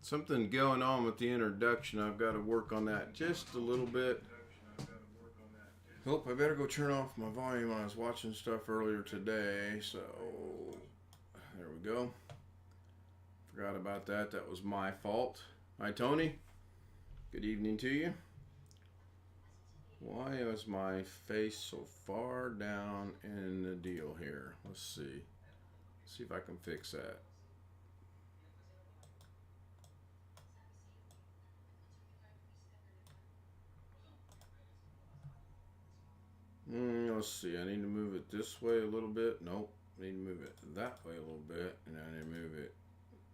Something going on with the introduction. I've got to work on that just a little bit. Hope I better go turn off my volume. I was watching stuff earlier today, so there we go. Forgot about that. That was my fault. Hi, Tony. Good evening to you. Why is my face so far down in the deal here? Let's see. See if I can fix that. Let's see. I need to move it this way a little bit. Nope. I need to move it that way a little bit. And I need to move it.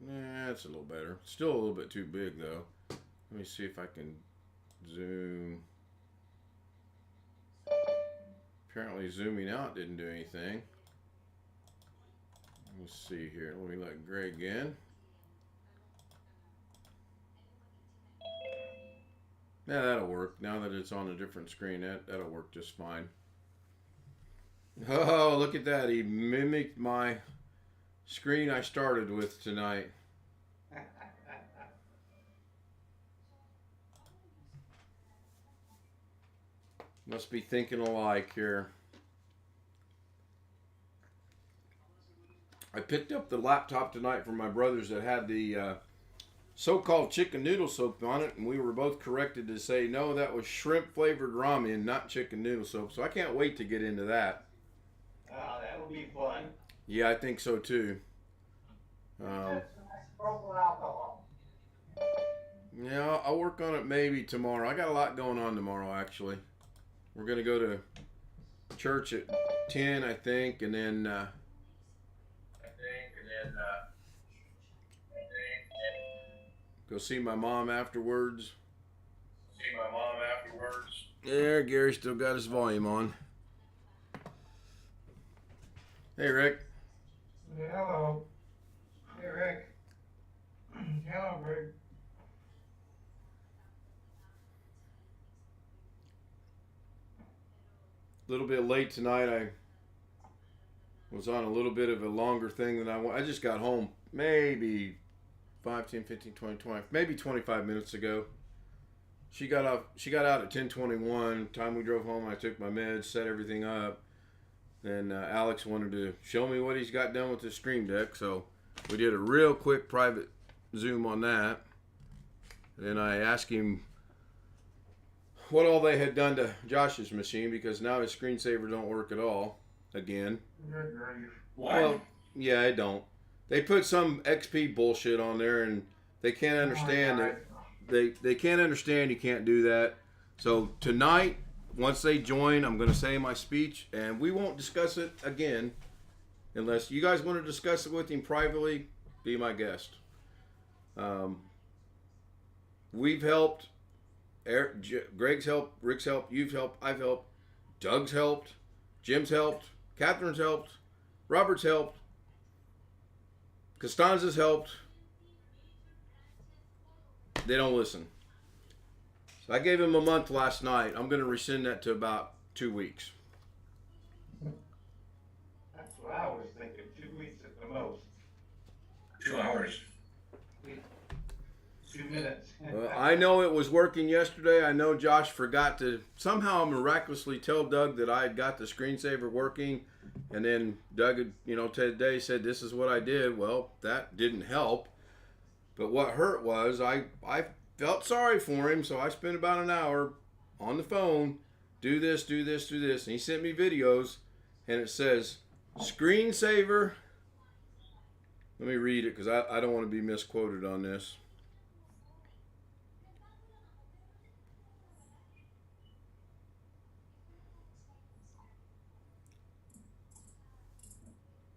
That's a little better. Still a little bit too big, though. Let me see if I can zoom. Apparently zooming out didn't do anything. Let's see here. Let me let Greg in. Yeah, that'll work. Now that it's on a different screen, that'll work just fine. Oh, look at that. He mimicked my screen I started with tonight. Must be thinking alike here. I picked up the laptop tonight from my brothers that had the so-called chicken noodle soup on it, and we were both corrected to say, no, that was shrimp-flavored ramen, not chicken noodle soup. So I can't wait to get into that. Oh, that would be fun. Yeah, I think so, too. Yeah, I'll work on it maybe tomorrow. I got a lot going on tomorrow, actually. We're going to go to church at 10, I think, and then... go see my mom afterwards. Yeah, Gary still got his volume on. Hey, Rick. Hello. Hey, Rick. Hello, Greg. A little bit late tonight. I was on a little bit of a longer thing than I just got home maybe 5, 10, 15, 20, 20, maybe 25 minutes ago. She got out at 10:21. Time we drove home, I took my meds, set everything up. Then Alex wanted to show me what he's got done with the Stream Deck, so we did a real quick private Zoom on that. Then I asked him what all they had done to Josh's machine, because now his screensaver don't work at all again. What? Well, yeah, it don't. They put some XP bullshit on there, and they can't understand that. They can't understand you can't do that. So tonight, once they join, I'm going to say my speech, and we won't discuss it again unless you guys want to discuss it with him privately. Be my guest. We've helped. Greg's helped. Rick's helped. You've helped. I've helped. Doug's helped. Jim's helped. Catherine's helped. Robert's helped. Costanza's helped. They don't listen. So I gave him a month last night. I'm going to rescind that to about 2 weeks. That's what I was thinking. 2 weeks at the most. 2 hours. 2 minutes. Well, I know it was working yesterday. I know Josh forgot to somehow miraculously tell Doug that I had got the screensaver working. And then Doug had, today said, this is what I did. Well, that didn't help. But what hurt was I felt sorry for him, so I spent about an hour on the phone, do this, do this, do this. And he sent me videos, and it says, screensaver. Let me read it, because I don't want to be misquoted on this.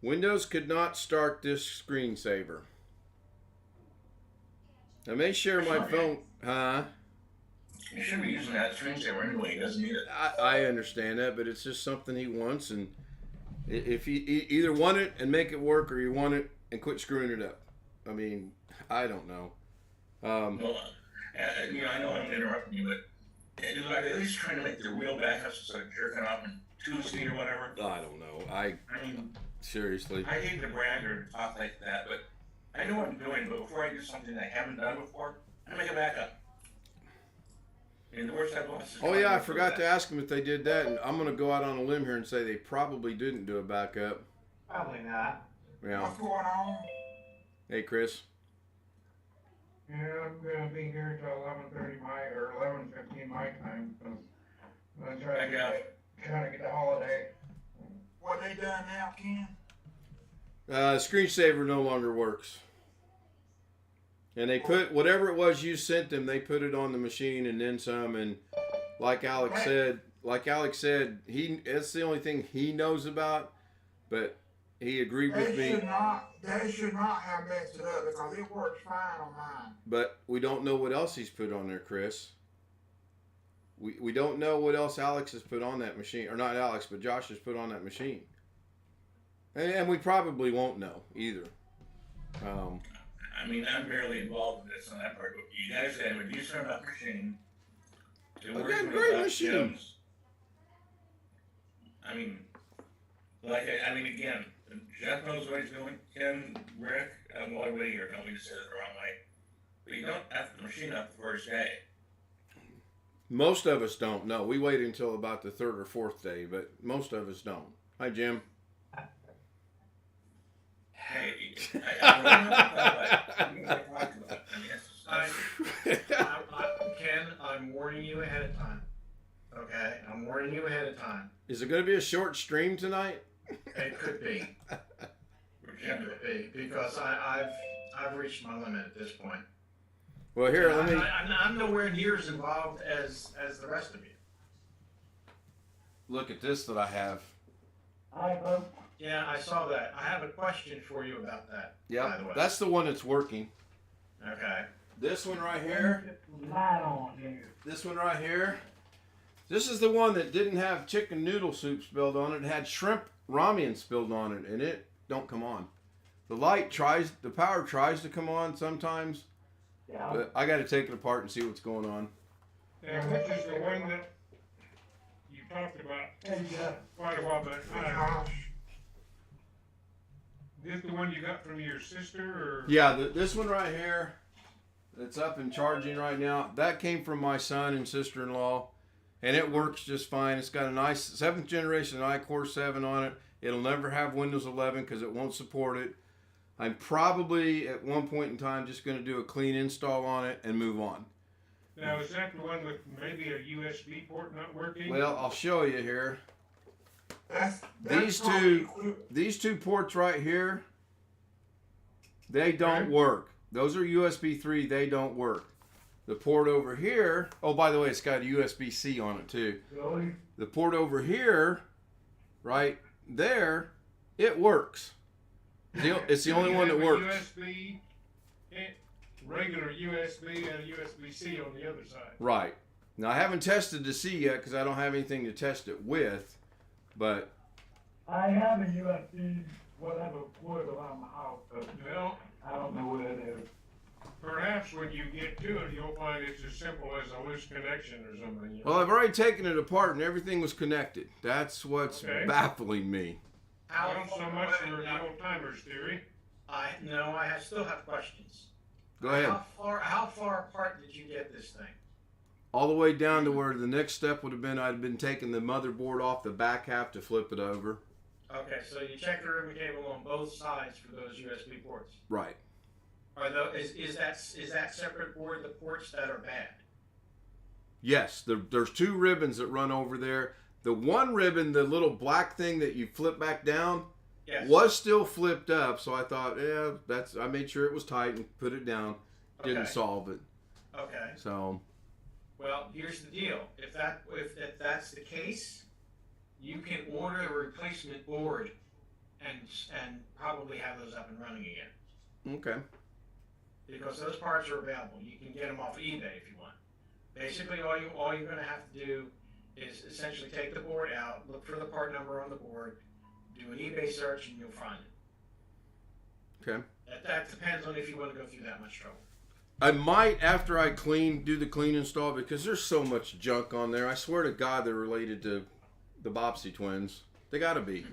Windows could not start this screensaver. I may share my phone. Huh? You shouldn't be using that screensaver anyway. He doesn't need it. I understand that, but it's just something he wants. And if you either want it and make it work, or you want it and quit screwing it up. I mean, I don't know. Well, I know I'm interrupting you, but are they at least trying to make the real backups instead of jerking off in Tuesday or whatever? I don't know. I mean, seriously. I hate to brag or talk like that, but I know what I'm doing, but before I do something I haven't done before, I make a backup. And the worst I want is Oh yeah, I forgot to ask them if they did that, and I'm gonna go out on a limb here and say they probably didn't do a backup. Probably not. Yeah. What's going on? Hey, Chris. Yeah, I'm gonna be here till 11:30 my, or 11:15 my time, because I'm trying to get the holiday. What they done now, Ken? Screensaver no longer works. And they put whatever it was you sent them, they put it on the machine and then some. And like Alex said, it's the only thing he knows about. But he agreed with me. They should not have messed it up because it works fine on mine. But we don't know what else he's put on there, Chris. We don't know what else Alex has put on that machine, or not Alex, but Josh has put on that machine. And we probably won't know either. I mean, I'm barely involved in this on that part, but you guys said when you start up machine to work got a with great us machine. gems, I mean, again, Jeff knows what he's doing. Ken, Rick, I'm all the way here. Nobody said it the wrong way. But you don't have the machine up the first day. Most of us don't. No, we wait until about the third or fourth day, but most of us don't. Hi, Jim. Hey, I don't know about that. Ken, I'm warning you ahead of time. Okay, I'm warning you ahead of time. Is it going to be a short stream tonight? It could be. It could be because I've reached my limit at this point. Well, here, let me I'm nowhere near as involved as the rest of you. look at this that I have. Hi, folks. Yeah, I saw that. I have a question for you about that. By the way. That's the one that's working. Okay. This one right here. Light on here. This one right here. This is the one that didn't have chicken noodle soup spilled on it. It had shrimp ramen spilled on it, and it don't come on. The power tries to come on sometimes, Yeah. but I got to take it apart and see what's going on. Now, which is the one that you talked about Hey, Jeff. quite a while back? Hey, Josh. This the one you got from your sister, or? Yeah, this one right here, that's up and charging right now, that came from my son and sister-in-law, and it works just fine. It's got a nice 7th generation iCore 7 on it. It'll never have Windows 11 because it won't support it. I'm probably at one point in time just going to do a clean install on it and move on. Now, is that the one with maybe a USB port not working? Well, I'll show you here. That's These two ports right here, they don't work. Those are USB 3, they don't work. The port over here, oh, by the way, it's got a USB-C on it too. Really? The port over here, right there, it works. It's the only one that works. USB, regular USB and a USB-C on the other side. Right. Now, I haven't tested the C yet because I don't have anything to test it with, but I have a USB, whatever port around my house, but Well, I don't know where it is. perhaps when you get to it, you'll find it's as simple as a loose connection or something. You know? well, I've already taken it apart and everything was connected. That's what's Okay. baffling me. Not so much for the old timers theory. I still have questions. Go ahead. How far apart did you get this thing? All the way down to where the next step would have been I'd been taking the motherboard off the back half to flip it over. Okay, so you checked the ribbon cable on both sides for those USB ports. Right. Is that separate board the ports that are bad? Yes, there's two ribbons that run over there. The one ribbon, the little black thing that you flip back down, Yes. was still flipped up. So I thought, I made sure it was tight and put it down. Didn't Okay. solve it. Okay. So, Well, here's the deal. If that's the case, you can order a replacement board and probably have those up and running again. okay. Because those parts are available. You can get them off eBay if you want. Basically, all you're going to have to do is essentially take the board out, look for the part number on the board, do an eBay search, and you'll find it. Okay. That depends on if you want to go through that much trouble. I might, after I do the clean install, because there's so much junk on there. I swear to God they're related to the Bobbsey twins. They gotta be.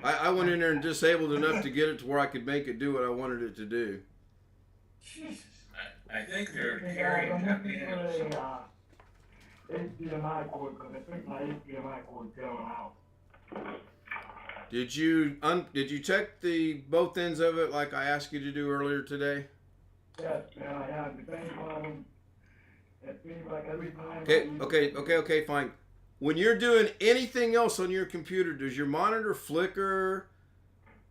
I went in there and disabled enough to get it to where I could make it do what I wanted it to do. Jesus. I think they're Hey, guys, carrying I'm that looking in. for a, HDMI cord, because I think my HDMI cord's going out. Did you check the both ends of it like I asked you to do earlier today? Yes, man, I have the same problem. It seems like every time. I use Okay, fine. When you're doing anything else on your computer, does your monitor flicker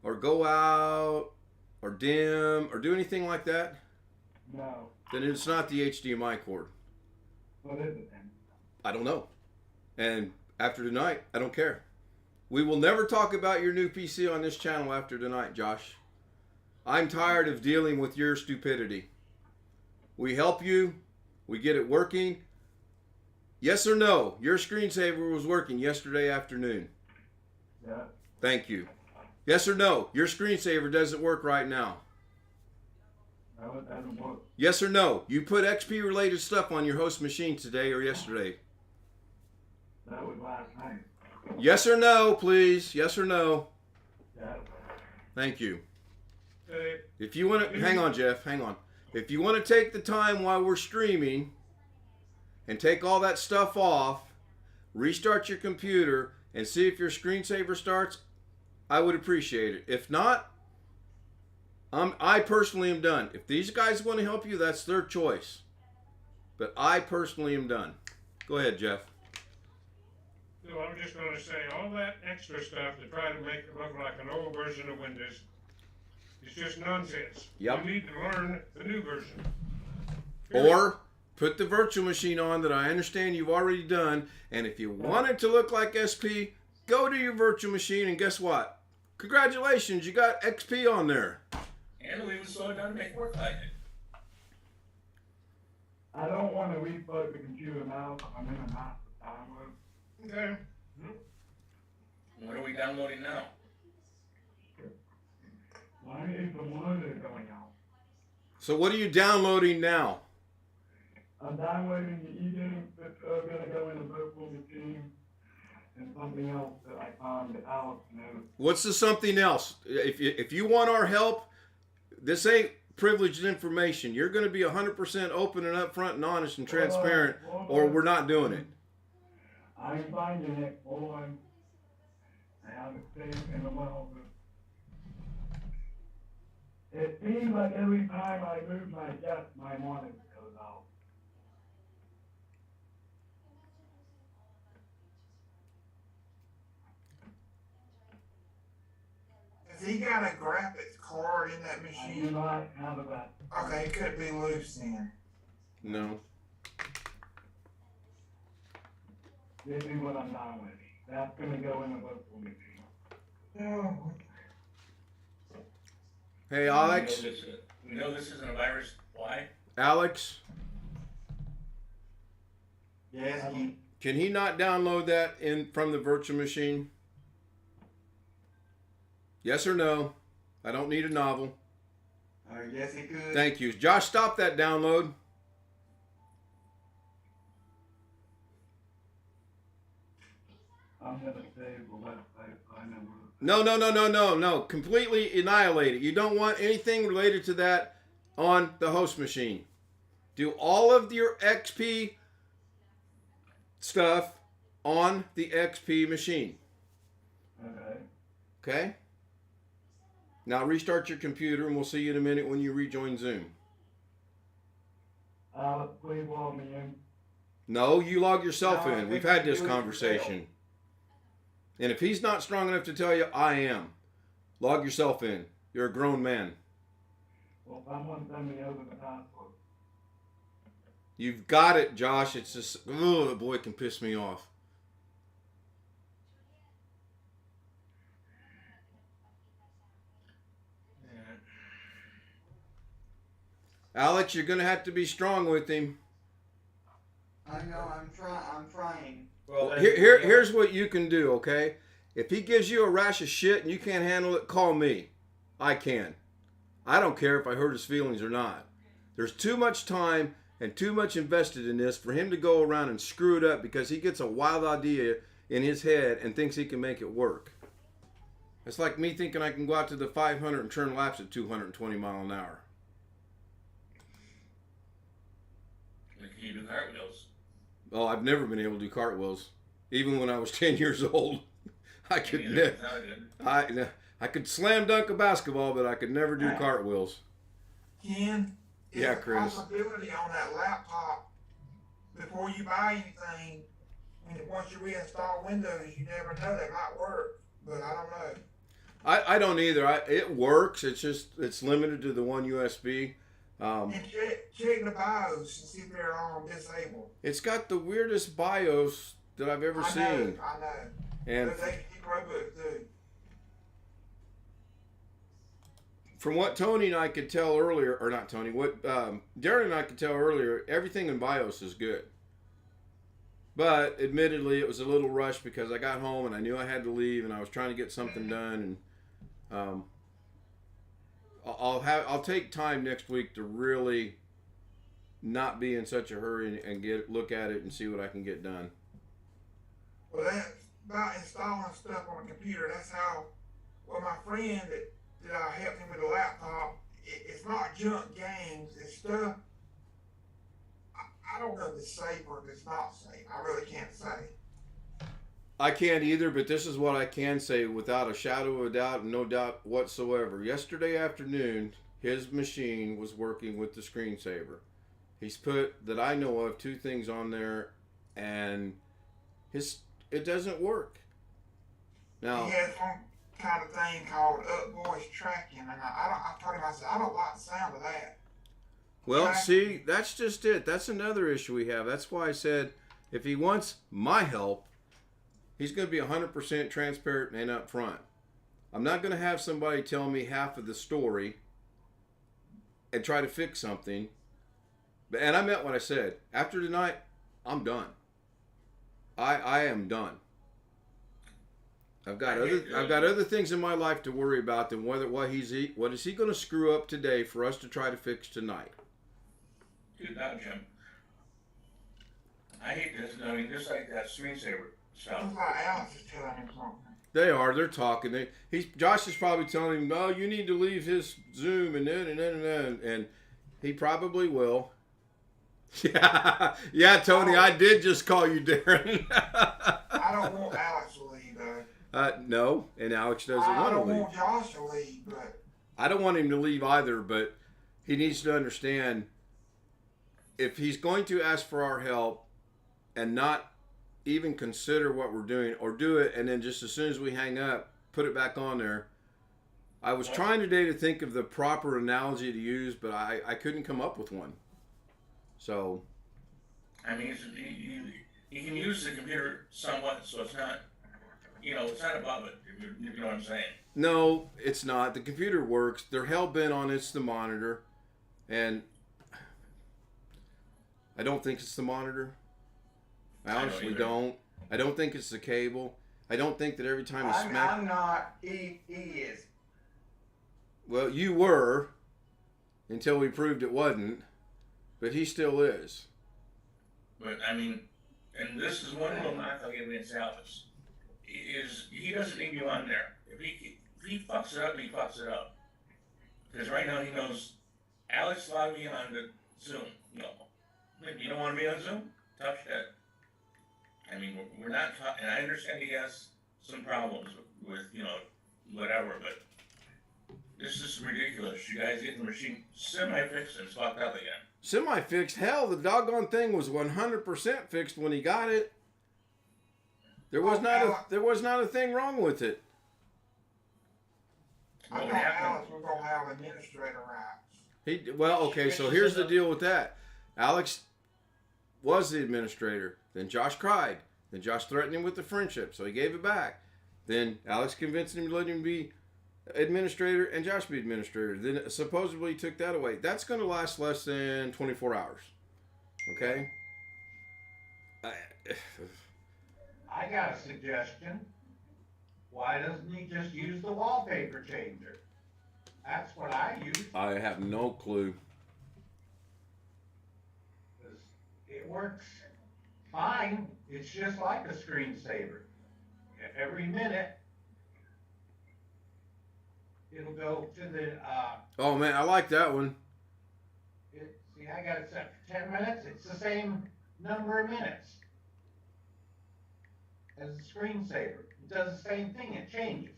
or go out or dim or do anything like that? No. Then it's not the HDMI cord. What is it then? I don't know. And after tonight, I don't care. We will never talk about your new PC on this channel after tonight, Josh. I'm tired of dealing with your stupidity. We help you. We get it working. Yes or no? Your screensaver was working yesterday afternoon. Yeah. Thank you. Yes or no? Your screensaver doesn't work right now. No, it doesn't work. Yes or no? You put XP related stuff on your host machine today or yesterday. That was last night. Yes or no, please. Yes or no? Yeah. Thank you. Hey, If you want to, hang on, Jeff, hang on. If you want to take the time while we're streaming and take all that stuff off, restart your computer and see if your screensaver starts, I would appreciate it. If not, I personally am done. If these guys want to help you, that's their choice. But I personally am done. Go ahead, Jeff. no, I'm just gonna say, all that extra stuff to try to make it look like an old version of Windows is just nonsense. Yep. You need to learn the new version. Or put the virtual machine on that I understand you've already done. And if you want it to look like SP, go to your virtual machine and guess what? Congratulations, you got XP on there. And we would slow it down to make it work like it. I don't want to restart the computer now. I'm in a master download. Okay. What are we downloading now? Why is the monitor going out? So what are you downloading now? I'm downloading the e-games that's going to go in the virtual machine and something else that I found that Alex knows. What's the something else? If you want our help, this ain't privileged information. You're going to be 100% open and upfront and honest and transparent, or we're not doing it. I'm finding it. Hold on. I have it saved in the browser. It seems like every time I move my desk, my monitor goes out. Has he got a graphics card in that I do machine? not have a graphics. Okay, it could be loose then. No. This is what I'm downloading. That's going to go in the virtual machine. No. Hey, Alex. We know this isn't a virus. Why? Alex, Yes, he. can he not download that from the virtual machine? Yes or no? I don't need a novel. Yes, he could. Thank you. Josh, stop that download. I'm going to save the website. I never. No. Completely annihilate it. You don't want anything related to that on the host machine. Do all of your XP stuff on the XP machine. Okay. Okay? Now restart your computer and we'll see you in a minute when you rejoin Zoom. Alex, please log me in. No, you log yourself No, I in. We've think had you this do it conversation. And if he's not strong enough to tell you, I am. Log yourself in. You're a grown man. Well, someone send me over the password. You've got it, Josh. It's just, oh, the boy can piss me off. Alex, you're going to have to be strong with him. I know. I'm trying. Well, then, Here's what you can do, okay? If he gives you a rash of shit and you can't handle it, call me. I can. I don't care if I hurt his feelings or not. There's too much time and too much invested in this for him to go around and screw it up because he gets a wild idea in his head and thinks he can make it work. It's like me thinking I can go out to the 500 and turn laps at 220 mile an hour. Can you do cartwheels? Oh, I've never been able to do cartwheels. Even when I was 10 years old, I could Neither. never. I could slam dunk a basketball, but I could never do cartwheels. Ken, is Yeah, the Chris. possibility on that laptop before you buy anything, and once you reinstall Windows, you never know, that might work, but I don't know. I don't either. It works. It's limited to the one USB. And check the BIOS and see if they're on disabled. It's got the weirdest BIOS that I've ever seen. I know. And But they keep robots too. from what Tony and I could tell earlier, or not Tony, what Darren and I could tell earlier, everything in BIOS is good. But admittedly, it was a little rushed because I got home and I knew I had to leave, and I was trying to get something done. And I'll take time next week to really not be in such a hurry and look at it and see what I can get done. Well, that's about installing stuff on a computer. That's how, well, my friend that I helped him with the laptop, it's not junk games. It's stuff, I don't know if it's safe or if it's not safe. I really can't say. I can't either, but this is what I can say without a shadow of a doubt and no doubt whatsoever. Yesterday afternoon, his machine was working with the screensaver. He's put, that I know of, 2 things on there, and it doesn't work. Now, He has some kind of thing called up voice tracking, and I told him, I said, I don't like the sound of that. well, see, that's just it. That's another issue we have. That's why I said, if he wants my help, he's going to be 100% transparent and upfront. I'm not going to have somebody tell me half of the story and try to fix something. And I meant what I said. After tonight, I'm done. I am done. I've got other things in my life to worry about than what is he going to screw up today for us to try to fix tonight. Dude, now, Jim. I hate this. I mean, just like that screensaver stuff. Sounds like Alex is telling him something. They're talking. Josh is probably telling him, "No, you need to leave his Zoom and then," and he probably will. Yeah, Tony, I did just call you Darren. I don't want Alex to leave, though. No, and Alex doesn't I want to don't leave. want Josh to leave, but I don't want him to leave either, but he needs to understand if he's going to ask for our help and not even consider what we're doing, or do it and then just as soon as we hang up, put it back on there. I was trying today to think of the proper analogy to use, but I couldn't come up with one. So, I mean, you can use the computer somewhat, so it's not, it's not above it, if you know what I'm saying. no, it's not. The computer works. They're hell-bent on it's the monitor. And I don't think it's the monitor. I honestly don't. I don't think it's the cable. I don't think that every time you smack... I'm not. He is. Well, you were, until we proved it wasn't. But he still is. But, I mean, and this is one little knock I'll give against Alex, is he doesn't need you on there. If he fucks it up, he fucks it up. Because right now he knows, Alex logged me on to Zoom. No. You don't want to be on Zoom? Tough shit. I mean, we're not talking, and I understand he has some problems with whatever, but this is ridiculous. You guys get the machine semi-fixed and it's fucked up again. Semi-fixed? Hell, the doggone thing was 100% fixed when he got it. There was not a thing wrong with it. I thought Alex was going to have administrator rights. Okay, so here's the deal with that. Alex was the administrator. Then Josh cried. Then Josh threatened him with the friendship, so he gave it back. Then Alex convinced him to let him be administrator and Josh be administrator. Then supposedly he took that away. That's going to last less than 24 hours. Okay? I got a suggestion. Why doesn't he just use the wallpaper changer? That's what I use. I have no clue. It works fine. It's just like a screensaver. Every minute, it'll go to the, Oh man, I like that one. see, I got it set for 10 minutes. It's the same number of minutes as the screensaver. It does the same thing, it changes.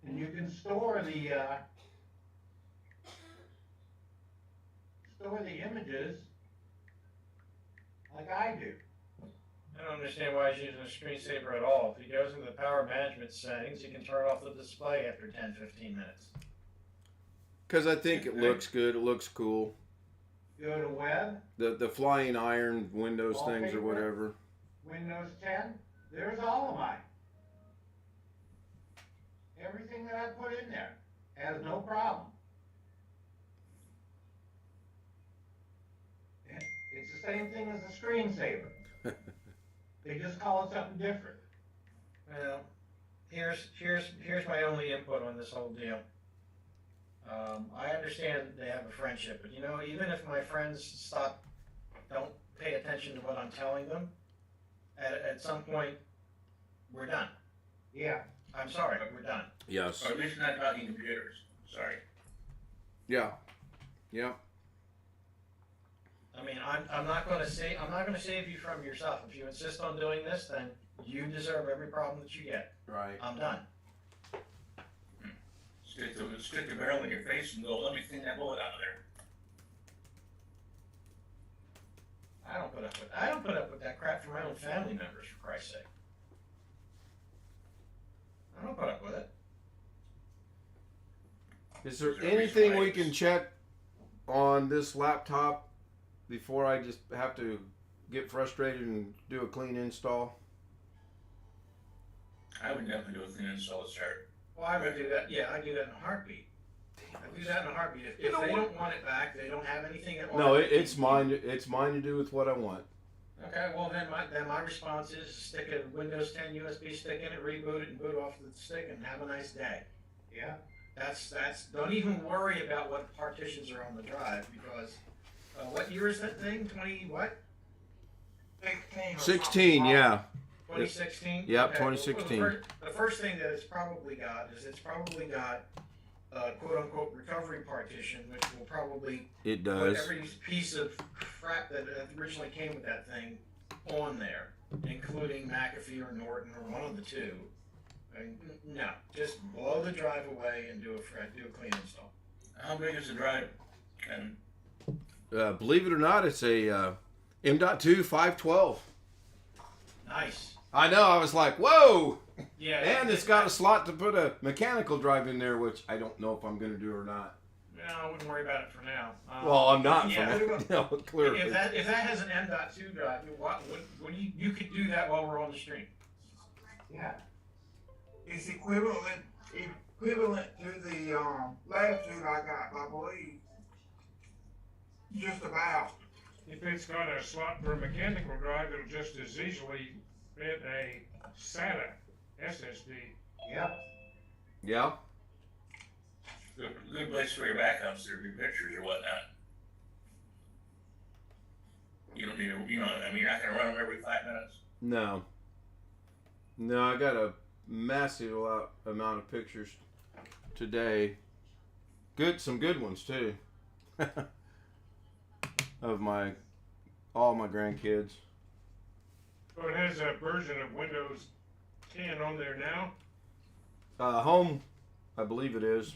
And you can store the images like I do. I don't understand why he's using a screensaver at all. If he goes into the power management settings, he can turn off the display after 10-15 minutes. Because I think it looks good. It looks cool. Go to web, The flying iron Windows things or Wallpaper. whatever. Windows 10, there's all of mine. Everything that I put in there has no problem. It's the same thing as a screensaver. They just call it something different. Well, here's my only input on this whole deal. I understand that they have a friendship, but you know, even if my friends don't pay attention to what I'm telling them, at some point, we're done. Yeah. I'm sorry, but we're done. Yes. Or at least not talking computers. Sorry. Yeah. Yeah. I mean, I'm not going to save you from yourself. If you insist on doing this, then you deserve every problem that you get. Right. I'm done. Stick the barrel in your face and go, let me clean that bullet out of there. I don't put up with that crap from my own family members, for Christ's sake. I don't put up with it. Is there Is there anything we reason why can check on this laptop before I just have to get frustrated and do a clean install? I would definitely do a clean install to start. Well, I would do that. Yeah, I do that in a heartbeat. I do that in a heartbeat. If You know they what? don't want it back, they don't have anything at all. No, it's mine. It's mine to do with what I want. Okay, well then my response is stick a Windows 10 USB stick in it, reboot it, and boot off the stick, and have a nice day. Yeah. That's don't even worry about what partitions are on the drive, because what year is that thing? 20 what? 16. or 16, something. yeah. 2016? Yep, Okay, 2016. Well, the first thing that it's probably got quote unquote recovery partition, which will probably It put does. every piece of crap that originally came with that thing on there, including McAfee or Norton or one of the two. No, just blow the drive away and do a clean install. How big is the drive? And Believe it or not, it's a M.2 512. Nice. I know. I was like, whoa! Yeah. And it's got a slot to put a mechanical drive in there, which I don't know if I'm going to do or not. No, I wouldn't worry about it for now. Well, I'm not. Yeah. No, clearly. If that has an M.2 drive, you could do that while we're on the stream. Yeah. It's equivalent to the latitude I got, I believe. Just about. If it's got a slot for a mechanical drive, it'll just as easily fit a SATA SSD. Yeah. Yeah. good place for your backups or your pictures or whatnot. You don't need to, you're not gonna run them every 5 minutes. No. No, I got a massive amount of pictures today. Some good ones too. Of all my grandkids. So it has a version of Windows 10 on there now. Home, I believe it is.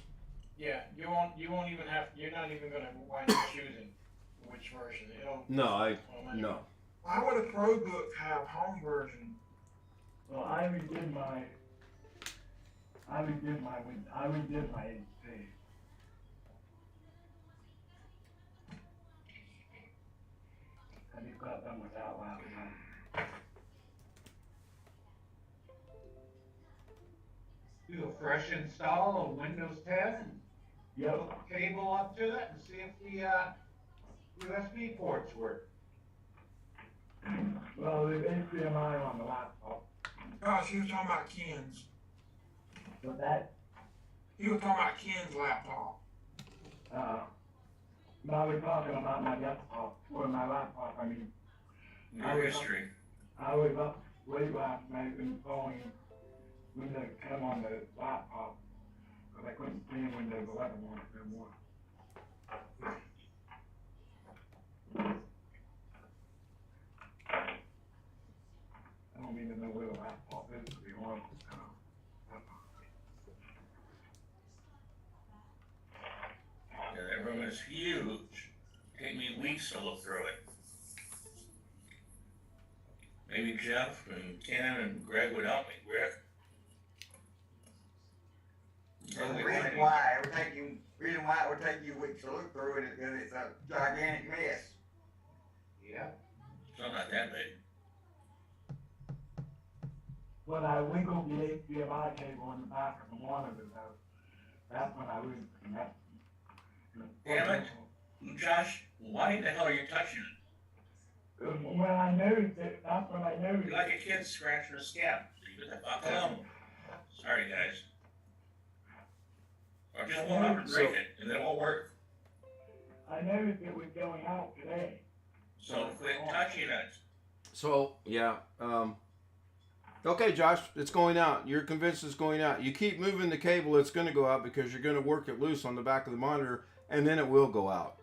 Yeah, you won't even have. You're not even going to wind up choosing which version. No. Why would a ProBook have home version? Well, I redid my HP. And you got them without last night. Do a fresh install of Windows 10. Yep. Hook a cable up to it and see if the USB ports work. Well, there's HDMI on the laptop, Gosh, he was talking about Ken's. but that, He was talking about Ken's laptop. now we're talking about my desktop, or my laptop, I mean. Your history. I was up late last night installing Windows 10 on the laptop, but I couldn't stand Windows 11 on it no more. I don't even know where the laptop is, to be honest. Yeah, that room is huge. Take me weeks to look through it. Maybe Jeff and Ken and Greg would help me. Greg? And the reason why it would take you weeks to look through it is because it's a gigantic mess. Yep. It's not that big. When I wiggled the HDMI cable in the back of the monitor, though, that's when I was connected. Damn it. Josh, why the hell are you touching it? When I noticed it, that's when I noticed You're like a kid scratching a scab. You get the fuck alone. Sorry, guys. Or just hold up and break it, and then it won't work. I noticed it was going out today. So quit touching it. So yeah. Okay, Josh, it's going out. You're convinced it's going out. You keep moving the cable, it's going to go out because you're going to work it loose on the back of the monitor, and then it will go out.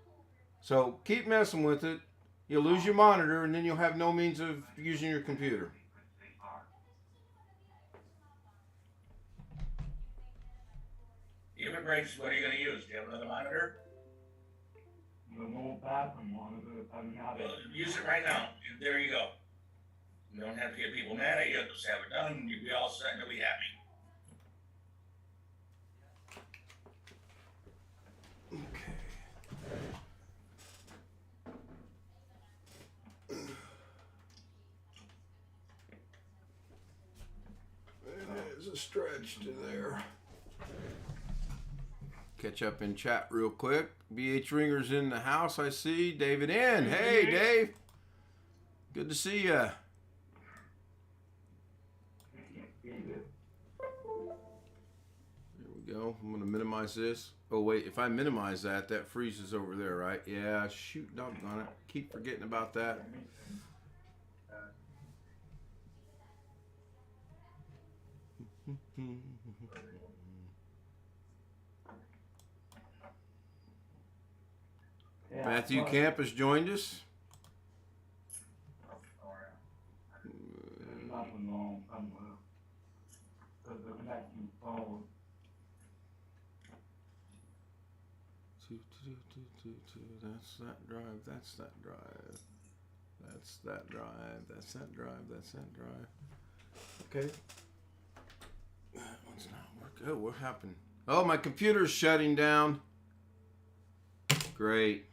So keep messing with it. You'll lose your monitor, and then you'll have no means of using your computer. If it breaks, what are you going to use? Do you have another monitor? The old bathroom monitor, I mean, how Well, use it right now. And there you go. You don't have to get people mad at you. Just have it done. You'll be all set and you'll be happy. There's a stretch to there. Catch up in chat real quick. BH Ringer's in the house, I see. David in. Hey, Dave. Good to see ya. There we go. I'm going to minimize this. Oh, wait. If I minimize that, that freezes over there, right? Yeah, shoot, doggone it. Keep forgetting about that. Matthew Camp has joined us. nothing wrong somewhere. Because the connection falls. That's that drive. That's that drive. That's that drive. That's that drive. That's that drive. Okay. That one's not working. Oh, what happened? Oh, my computer's shutting down. Great.